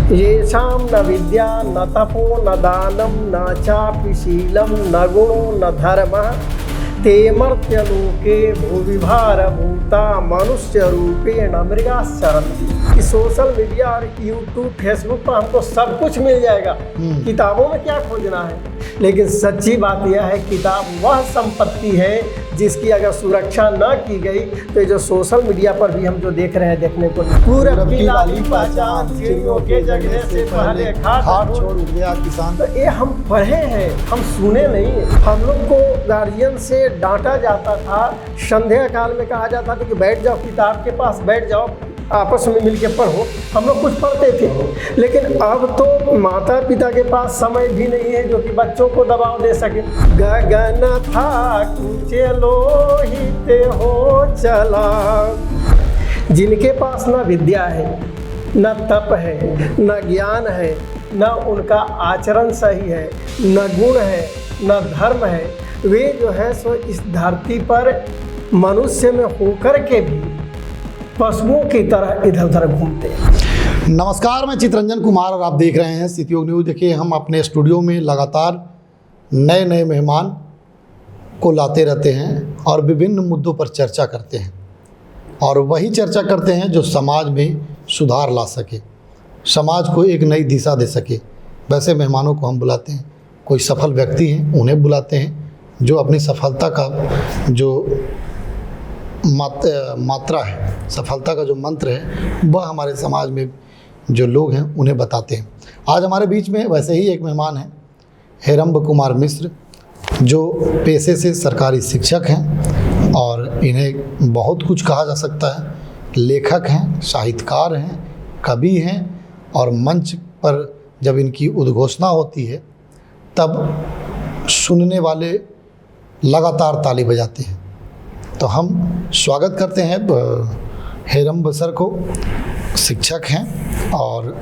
येषां न विद्या न तपो न दानं न चापि शीलं न गुणो न धर्मः ते मर्त्यलोके भूविभारभूता मनुष्य रूपेण मृगाश्चरन्ति। सोशल मीडिया और यूट्यूब फेसबुक पर हमको सब कुछ मिल जाएगा, किताबों में क्या खोजना है। लेकिन सच्ची बात यह है, किताब वह संपत्ति है जिसकी अगर सुरक्षा न की गई तो जो सोशल मीडिया पर भी हम जो देख रहे हैं, देखने को पूरब की लाली पहचान चिड़ियों के जगने से पहले खाट छोड़ गया किसान। तो ये हम पढ़े हैं, हम सुने नहीं। हम लोग को गार्जियन से डांटा जाता था, संध्या काल में कहा जाता था कि बैठ जाओ, किताब के पास बैठ जाओ, आपस में मिलके पढ़ो। हम लोग कुछ पढ़ते थे, लेकिन अब तो माता पिता के पास समय भी नहीं है जो कि बच्चों को दबाव दे सके। गगन था कुचे लोहित हो चला। जिनके पास न विद्या है, न तप है, न ज्ञान है, न उनका आचरण सही है, न गुण है, न धर्म है, वे जो है सो इस धरती पर मनुष्य में होकर के भी पशुओं की तरह इधर उधर घूमते हैं। नमस्कार, मैं चितरंजन कुमार और आप देख रहे हैं सिटी योग न्यूज़। देखिए, हम अपने स्टूडियो में लगातार नए नए मेहमान को लाते रहते हैं और विभिन्न मुद्दों पर चर्चा करते हैं, और वही चर्चा करते हैं जो समाज में सुधार ला सके, समाज को एक नई दिशा दे सके। वैसे मेहमानों को हम बुलाते हैं। कोई सफल व्यक्ति हैं, उन्हें बुलाते हैं, जो अपनी सफलता का जो मात्रा है, सफलता का जो मंत्र है, वह हमारे समाज में जो लोग हैं उन्हें बताते हैं। आज हमारे बीच में वैसे ही एक मेहमान हैं, हेरंब कुमार मिश्र, जो पेशे से सरकारी शिक्षक हैं और इन्हें बहुत कुछ कहा जा सकता है। लेखक हैं, साहित्यकार हैं, कवि हैं, और मंच पर जब इनकी उद्घोषणा होती है तब सुनने वाले लगातार ताली बजाते हैं। तो हम स्वागत करते हैं हेरंब सर को। शिक्षक हैं और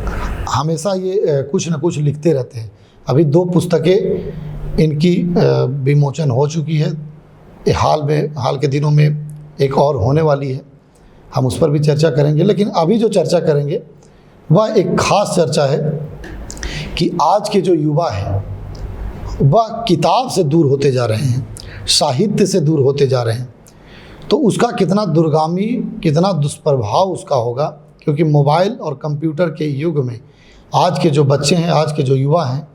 हमेशा ये कुछ न कुछ लिखते रहते हैं। अभी 2 पुस्तकें इनकी विमोचन हो चुकी है। हाल के दिनों में एक और होने वाली है, हम उस पर भी चर्चा करेंगे। लेकिन अभी जो चर्चा करेंगे वह एक ख़ास चर्चा है कि आज के जो युवा हैं वह किताब से दूर होते जा रहे हैं, साहित्य से दूर होते जा रहे हैं। तो उसका कितना दुर्गामी, कितना दुष्प्रभाव उसका होगा, क्योंकि मोबाइल और कंप्यूटर के युग में आज के जो बच्चे हैं, आज के जो युवा हैं,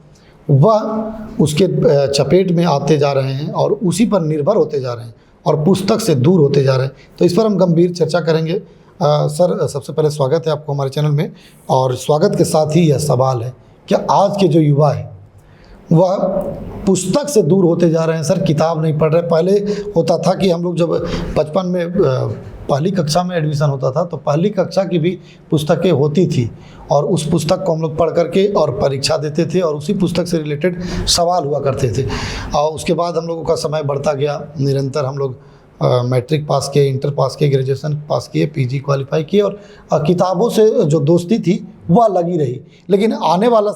वह उसके चपेट में आते जा रहे हैं और उसी पर निर्भर होते जा रहे हैं और पुस्तक से दूर होते जा रहे हैं। तो इस पर हम गंभीर चर्चा करेंगे। सर, सबसे पहले स्वागत है आपको हमारे चैनल में, और स्वागत के साथ ही यह सवाल है कि आज के जो युवा है वह पुस्तक से दूर होते जा रहे हैं। सर, किताब नहीं पढ़ रहे। पहले होता था कि हम लोग जब बचपन में पहली कक्षा में एडमिशन होता था तो पहली कक्षा की भी पुस्तकें होती थी, और उस पुस्तक को हम लोग पढ़ करके और परीक्षा देते थे, और उसी पुस्तक से रिलेटेड सवाल हुआ करते थे। और उसके बाद हम लोगों का समय बढ़ता गया, निरंतर हम लोग मैट्रिक पास किए, इंटर पास किए, ग्रेजुएशन पास किए, पीजी क्वालिफाई किए, और किताबों से जो दोस्ती थी वह लगी रही। लेकिन आने वाला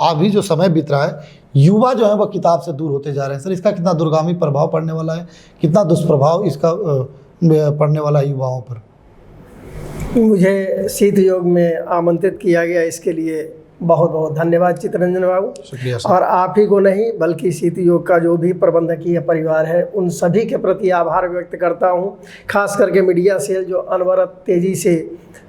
अभी जो समय बीत रहा है, युवा जो है वह किताब से दूर होते जा रहे हैं। सर, इसका कितना दूरगामी प्रभाव पड़ने वाला है, कितना दुष्प्रभाव इसका पड़ने वाला है युवाओं पर? मुझे सिद्ध योग में आमंत्रित किया गया, इसके लिए बहुत बहुत धन्यवाद चितरंजन बाबू। शुक्रिया सर। और आप ही को नहीं बल्कि सिद्ध योग का जो भी प्रबंधकीय परिवार है, उन सभी के प्रति आभार व्यक्त करता हूँ। खास करके मीडिया सेल जो अनवरत तेज़ी से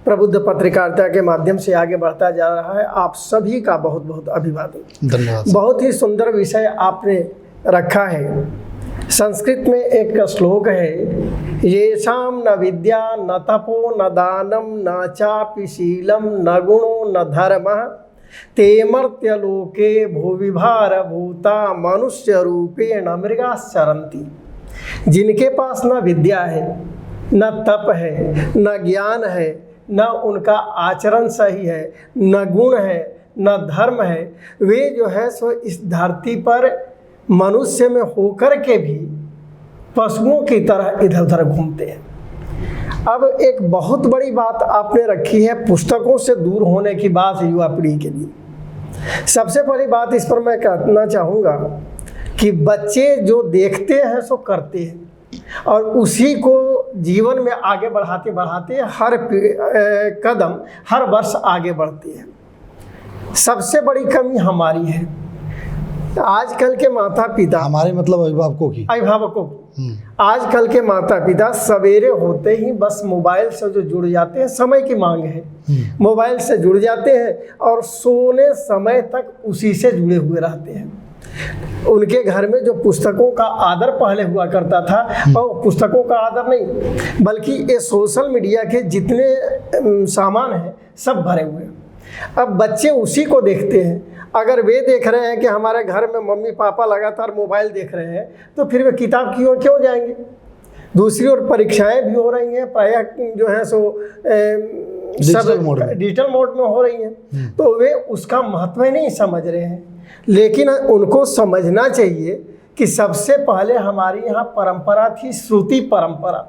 प्रबुद्ध पत्रकारिता के माध्यम से आगे बढ़ता जा रहा है, आप सभी का बहुत बहुत अभिवादन, धन्यवाद। बहुत ही सुंदर विषय आपने रखा है। संस्कृत में एक श्लोक है, येषां न विद्या न तपो न दानं न चापि शीलं न गुणो न धर्मः ते मर्त्यलोके भूविभारभूता मनुष्य रूपेण मृगाश्चरन्ति। जिनके पास न विद्या है, न तप है, न ज्ञान है, न उनका आचरण सही है, न गुण है, न धर्म है, वे जो है सो इस धरती पर मनुष्य में होकर के भी पशुओं की तरह इधर उधर घूमते हैं। अब एक बहुत बड़ी बात आपने रखी है पुस्तकों से दूर होने की बात युवा पीढ़ी के लिए। सबसे पहली बात इस पर मैं कहना चाहूँगा कि बच्चे जो देखते हैं सो करते हैं, और उसी को जीवन में आगे बढ़ाते बढ़ाते हर कदम हर वर्ष आगे बढ़ते हैं। सबसे बड़ी कमी हमारी है। आजकल के माता पिता, हमारे मतलब अभिभावकों की, आजकल के माता पिता सवेरे होते ही बस मोबाइल से जो जुड़ जाते हैं, समय की मांग है, मोबाइल से जुड़ जाते हैं और सोने समय तक उसी से जुड़े हुए रहते हैं। उनके घर में जो पुस्तकों का आदर पहले हुआ करता था, और पुस्तकों का आदर नहीं बल्कि ये सोशल मीडिया के जितने सामान हैं सब भरे हुए हैं। अब बच्चे उसी को देखते हैं। अगर वे देख रहे हैं कि हमारे घर में मम्मी पापा लगातार मोबाइल देख रहे हैं, तो फिर वे किताब की ओर क्यों जाएंगे। दूसरी ओर परीक्षाएं भी हो रही हैं, प्रायः जो है सो सब डिजिटल मोड में हो रही हैं, तो वे उसका महत्व ही नहीं समझ रहे हैं। लेकिन उनको समझना चाहिए कि सबसे पहले हमारी यहाँ परंपरा थी श्रुति परंपरा,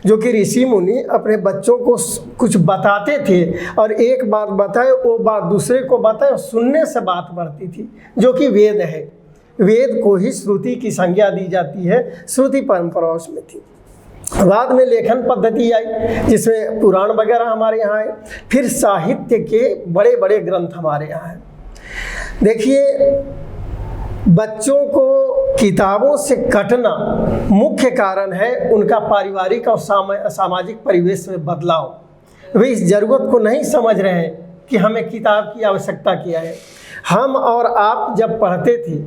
जो कि ऋषि मुनि अपने बच्चों को कुछ बताते थे और एक बात बताए वो बात दूसरे को बताए, सुनने से बात बढ़ती थी, जो कि वेद है। वेद को ही श्रुति की संज्ञा दी जाती है, श्रुति परंपरा उसमें थी। बाद में लेखन पद्धति आई जिसमें पुराण वगैरह हमारे यहाँ आए, फिर साहित्य के बड़े बड़े ग्रंथ हमारे यहाँ हैं। देखिए, बच्चों को किताबों से कटना मुख्य कारण है उनका पारिवारिक और सामाजिक परिवेश में बदलाव। वे इस ज़रूरत को नहीं समझ रहे हैं कि हमें किताब की आवश्यकता क्या है। हम और आप जब पढ़ते थे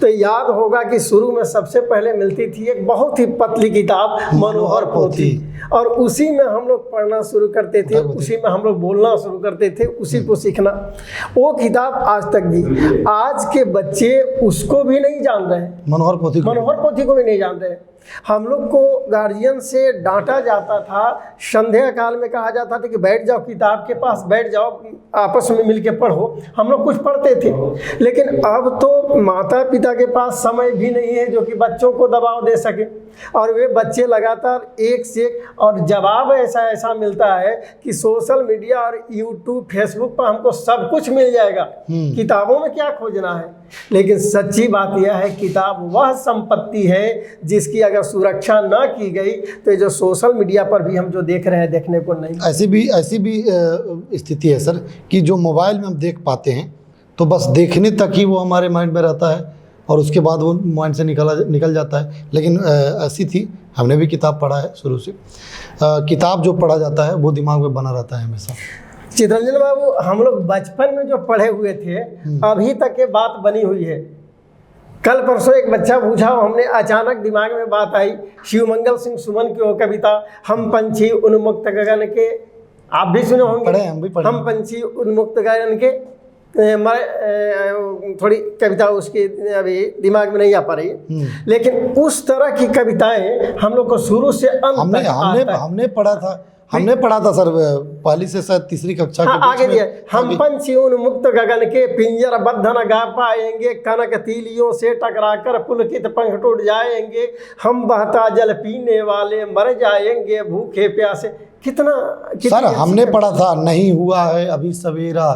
तो याद होगा कि शुरू में सबसे पहले मिलती थी एक बहुत ही पतली किताब मनोहर पोथी, और उसी में हम लोग पढ़ना शुरू करते थे, उसी में हम लोग बोलना शुरू करते थे, उसी को सीखना। वो किताब आज तक भी, आज के बच्चे उसको भी नहीं जान रहे, मनोहर पोथी को भी नहीं जान रहे। हम लोग को गार्जियन से डांटा जाता था, संध्या काल में कहा जाता था कि बैठ जाओ किताब के पास, बैठ जाओ आपस में मिल के पढ़ो। हम लोग कुछ पढ़ते थे, लेकिन अब तो माता पिता के पास समय भी नहीं है जो कि बच्चों को दबाव दे सके, और वे बच्चे लगातार एक से एक, और जवाब ऐसा मिलता है कि सोशल मीडिया और यूट्यूब फेसबुक पर हमको सब कुछ मिल जाएगा, किताबों में क्या खोजना है। लेकिन सच्ची बात यह है, किताब वह संपत्ति है जिसकी अगर सुरक्षा ना की गई तो जो सोशल मीडिया पर भी हम जो देख रहे हैं देखने को नहीं। ऐसी भी स्थिति है सर कि जो मोबाइल में हम देख पाते हैं तो बस देखने तक ही वो हमारे माइंड में रहता है और उसके बाद वो माइंड से निकल जाता है। लेकिन ऐसी थी, हमने भी किताब पढ़ा है शुरू से। किताब जो पढ़ा जाता है वो दिमाग में बना रहता है हमेशा। चितरंजन बाबू, हम लोग बचपन में जो पढ़े हुए थे अभी तक ये बात बनी हुई है। कल परसों एक बच्चा पूछा, हमने अचानक दिमाग में बात आई, शिवमंगल सिंह सुमन की वो कविता, हम पंछी उन्मुक्त गगन के, आप भी सुने होंगे, हम भी पढ़े। हम पंछी उन्मुक्त गगन के, थोड़ी कविता उसकी अभी दिमाग में नहीं आ पा रही, लेकिन उस तरह की कविताएं हम लोग को शुरू से अंत तक हमने पढ़ा था सर, पहली से शायद तीसरी कक्षा के आगे दिया। हम पंछी उन्मुक्त गगन के पिंजर बद्ध न गा पाएंगे, कनक तीलियों से टकराकर पुलकित पंख टूट जाएंगे, हम बहता जल पीने वाले मर जाएंगे भूखे प्यासे। कितना सर हमने पढ़ा था, नहीं हुआ है अभी सवेरा,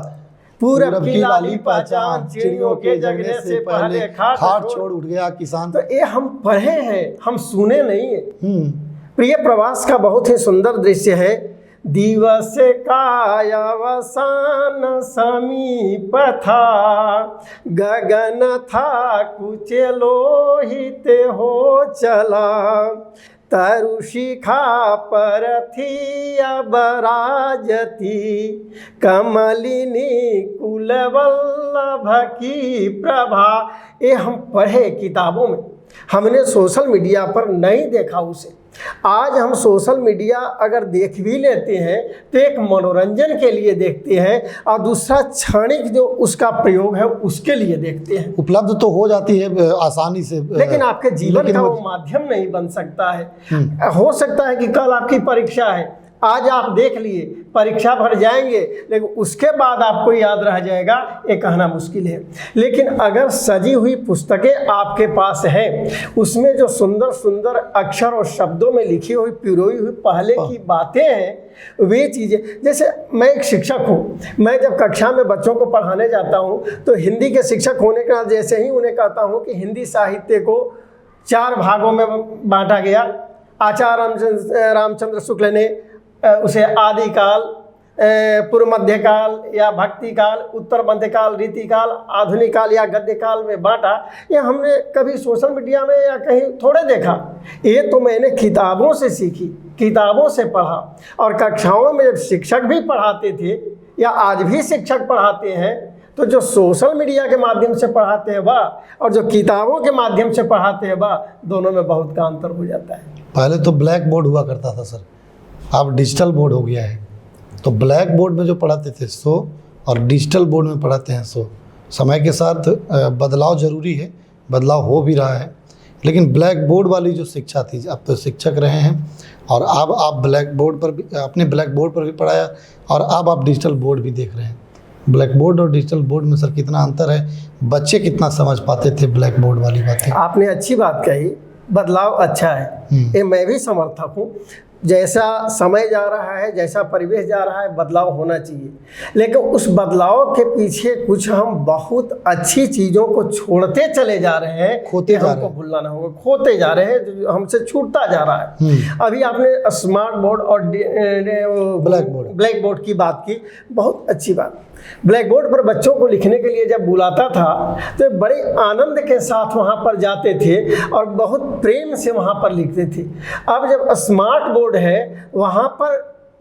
पूरब की लाली पहचान, चिड़ियों के जगने से पहले खाट छोड़ उठ गया किसान। तो ये हम पढ़े हैं, हम सुने नहीं है। प्रिय प्रवास का बहुत ही सुंदर दृश्य है। दिवस का अवसान समीप था, गगन था कुछ लोहित हो चला, तरुशिखा पर थी अबराजती, कमलिनी कुलवल्लभ की प्रभा। ये हम पढ़े किताबों में, हमने सोशल मीडिया पर नहीं देखा उसे। आज हम सोशल मीडिया अगर देख भी लेते हैं तो एक मनोरंजन के लिए देखते हैं, और दूसरा क्षणिक जो उसका प्रयोग है उसके लिए देखते हैं। उपलब्ध तो हो जाती है आसानी से, लेकिन आपके जीवन का वो माध्यम नहीं बन सकता है। हो सकता है कि कल आपकी परीक्षा है, आज आप देख लिए, परीक्षा भर जाएंगे, लेकिन उसके बाद आपको याद रह जाएगा, ये कहना मुश्किल है। लेकिन अगर सजी हुई पुस्तकें आपके पास हैं, उसमें जो सुंदर सुंदर अक्षर और शब्दों में लिखी हुई पिरोई हुई पहले की बातें हैं, वे चीज़ें, जैसे मैं एक शिक्षक हूँ, मैं जब कक्षा में बच्चों को पढ़ाने जाता हूँ तो हिंदी के शिक्षक होने का जैसे ही उन्हें कहता हूँ कि हिंदी साहित्य को 4 भागों में बांटा गया। आचार्य रामचंद्र शुक्ल ने उसे आदिकाल, पूर्व मध्यकाल या भक्ति काल, उत्तर मध्यकाल, रीतिकाल, आधुनिक काल या गद्य काल में बांटा, ये हमने कभी सोशल मीडिया में या कहीं थोड़े देखा। ये तो मैंने किताबों से सीखी, किताबों से पढ़ा। और कक्षाओं में जब शिक्षक भी पढ़ाते थे या आज भी शिक्षक पढ़ाते हैं, तो जो सोशल मीडिया के माध्यम से पढ़ाते हैं वह और जो किताबों के माध्यम से पढ़ाते हैं वह, दोनों में बहुत का अंतर हो जाता है। पहले तो ब्लैक बोर्ड हुआ करता था सर, अब डिजिटल बोर्ड हो गया है। तो ब्लैक बोर्ड में जो पढ़ाते थे सो और डिजिटल बोर्ड में पढ़ाते हैं सो, समय के साथ बदलाव ज़रूरी है, बदलाव हो भी रहा है। लेकिन ब्लैक बोर्ड वाली जो शिक्षा थी, अब तो शिक्षक रहे हैं और अब आप ब्लैक बोर्ड पर भी, अपने ब्लैक बोर्ड पर भी पढ़ाया और अब आप डिजिटल बोर्ड भी देख रहे हैं। ब्लैक बोर्ड और डिजिटल बोर्ड में सर कितना अंतर है, बच्चे कितना समझ पाते थे ब्लैक बोर्ड वाली बातें। आपने अच्छी बात कही, बदलाव अच्छा है, ये मैं भी समर्थक हूँ। जैसा समय जा रहा है, जैसा परिवेश जा रहा है, बदलाव होना चाहिए। लेकिन उस बदलाव के पीछे कुछ हम बहुत अच्छी चीज़ों को छोड़ते चले जा रहे हैं, खोते जा रहे हैं। हमको भूलना ना होगा, खोते जा रहे हैं, जो हमसे छूटता जा रहा है। अभी आपने स्मार्ट बोर्ड और ब्लैक बोर्ड की बात की, बहुत अच्छी बात। ब्लैक बोर्ड पर बच्चों को लिखने के लिए जब बुलाता था तो बड़े आनंद के साथ वहाँ पर जाते थे और बहुत प्रेम से वहाँ पर लिखते थे। अब जब स्मार्ट बोर्ड है, वहाँ पर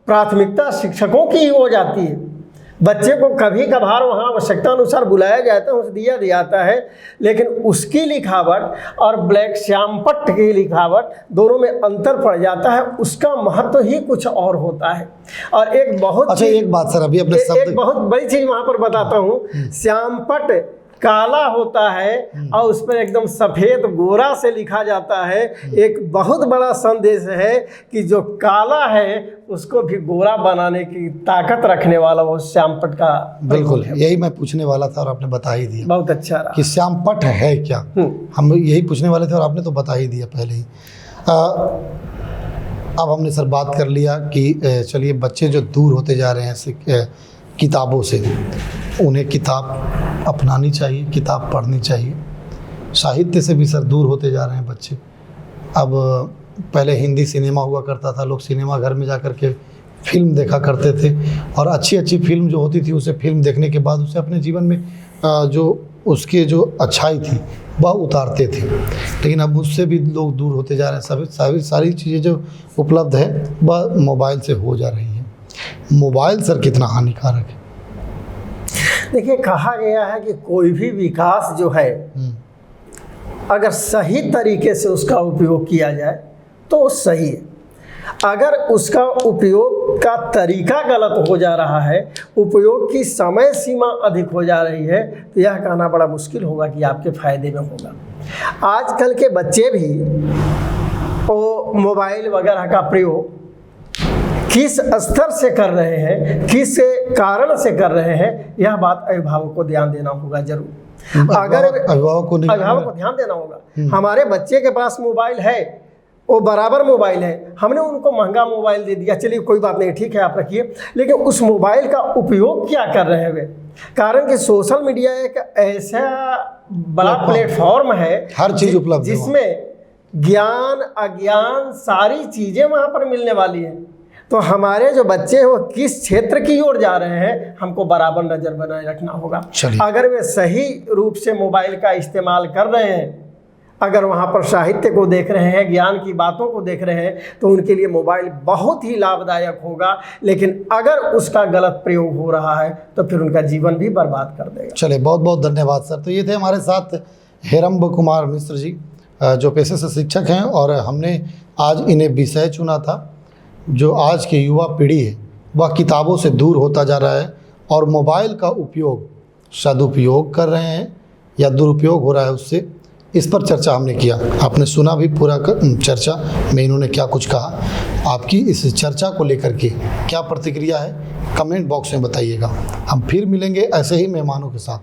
प्राथमिकता शिक्षकों की हो जाती है। बच्चे को कभी कभार वहाँ आवश्यकता अनुसार बुलाया जाता है, उसे दिया जाता है, लेकिन उसकी लिखावट और ब्लैक श्यामपट्ट की लिखावट दोनों में अंतर पड़ जाता है। उसका महत्व ही कुछ और होता है। और एक बहुत अच्छा, एक बात सर, अभी अपने शब्द एक बहुत बड़ी चीज़ वहाँ पर बताता हूँ। श्यामपट्ट काला होता है और उस पर एकदम सफ़ेद गोरा से लिखा जाता है। एक बहुत बड़ा संदेश है कि जो काला है उसको भी गोरा बनाने की ताकत रखने वाला वो श्यामपट्ट का। बिल्कुल, यही मैं पूछने वाला था और आपने बता ही दिया। बहुत अच्छा रहा कि श्यामपट्ट है क्या, हम यही पूछने वाले थे और आपने तो बता ही दिया पहले ही। अब हमने सर बात कर लिया कि चलिए बच्चे जो दूर होते जा रहे हैं किताबों से, उन्हें किताब अपनानी चाहिए, किताब पढ़नी चाहिए। साहित्य से भी सर दूर होते जा रहे हैं बच्चे। अब पहले हिंदी सिनेमा हुआ करता था, लोग सिनेमा घर में जा कर के फिल्म देखा करते थे और अच्छी अच्छी फिल्म जो होती थी उसे फिल्म देखने के बाद उसे अपने जीवन में जो उसके जो अच्छाई थी वह उतारते थे। लेकिन अब उससे भी लोग दूर होते जा रहे हैं। सारी चीज़ें जो उपलब्ध है वह मोबाइल से हो जा रही हैं। मोबाइल सर कितना हानिकारक है? देखिए, कहा गया है कि कोई भी विकास जो है अगर सही तरीके से उसका उपयोग किया जाए तो सही है। अगर उसका उपयोग का तरीका गलत हो जा रहा है, उपयोग की समय सीमा अधिक हो जा रही है, तो यह कहना बड़ा मुश्किल होगा कि आपके फ़ायदे में होगा। आजकल के बच्चे भी वो मोबाइल वगैरह का प्रयोग किस स्तर से कर रहे हैं, किस कारण से कर रहे हैं, यह बात अभिभावक को ध्यान देना होगा जरूर। अगर अभिभावक को ध्यान देना होगा। हमारे बच्चे के पास मोबाइल है, वो बराबर मोबाइल है, हमने उनको महंगा मोबाइल दे दिया, चलिए कोई बात नहीं, ठीक है आप रखिए, लेकिन उस मोबाइल का उपयोग क्या कर रहे हैं वे? कारण कि सोशल मीडिया एक ऐसा बड़ा प्लेटफॉर्म है, हर चीज़ उपलब्ध है, जिसमें ज्ञान अज्ञान सारी चीज़ें वहाँ पर मिलने वाली हैं। तो हमारे जो बच्चे हैं वो किस क्षेत्र की ओर जा रहे हैं, हमको बराबर नज़र बनाए रखना होगा। अगर वे सही रूप से मोबाइल का इस्तेमाल कर रहे हैं, अगर वहाँ पर साहित्य को देख रहे हैं, ज्ञान की बातों को देख रहे हैं, तो उनके लिए मोबाइल बहुत ही लाभदायक होगा। लेकिन अगर उसका गलत प्रयोग हो रहा है तो फिर उनका जीवन भी बर्बाद कर देगा। चलिए, बहुत बहुत धन्यवाद सर। तो ये थे हमारे साथ हेरम्ब कुमार मिश्र जी, जो पेशे से शिक्षक हैं, और हमने आज इन्हें विषय चुना था जो आज की युवा पीढ़ी है वह किताबों से दूर होता जा रहा है और मोबाइल का उपयोग सदुपयोग कर रहे हैं या दुरुपयोग हो रहा है उससे। इस पर चर्चा हमने किया, आपने सुना भी पूरा चर्चा में इन्होंने क्या कुछ कहा। आपकी इस चर्चा को लेकर के क्या प्रतिक्रिया है, कमेंट बॉक्स में बताइएगा। हम फिर मिलेंगे ऐसे ही मेहमानों के साथ।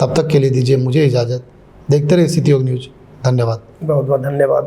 तब तक के लिए दीजिए मुझे इजाज़त। देखते रहिए सिटी योग न्यूज़। धन्यवाद, बहुत बहुत धन्यवाद।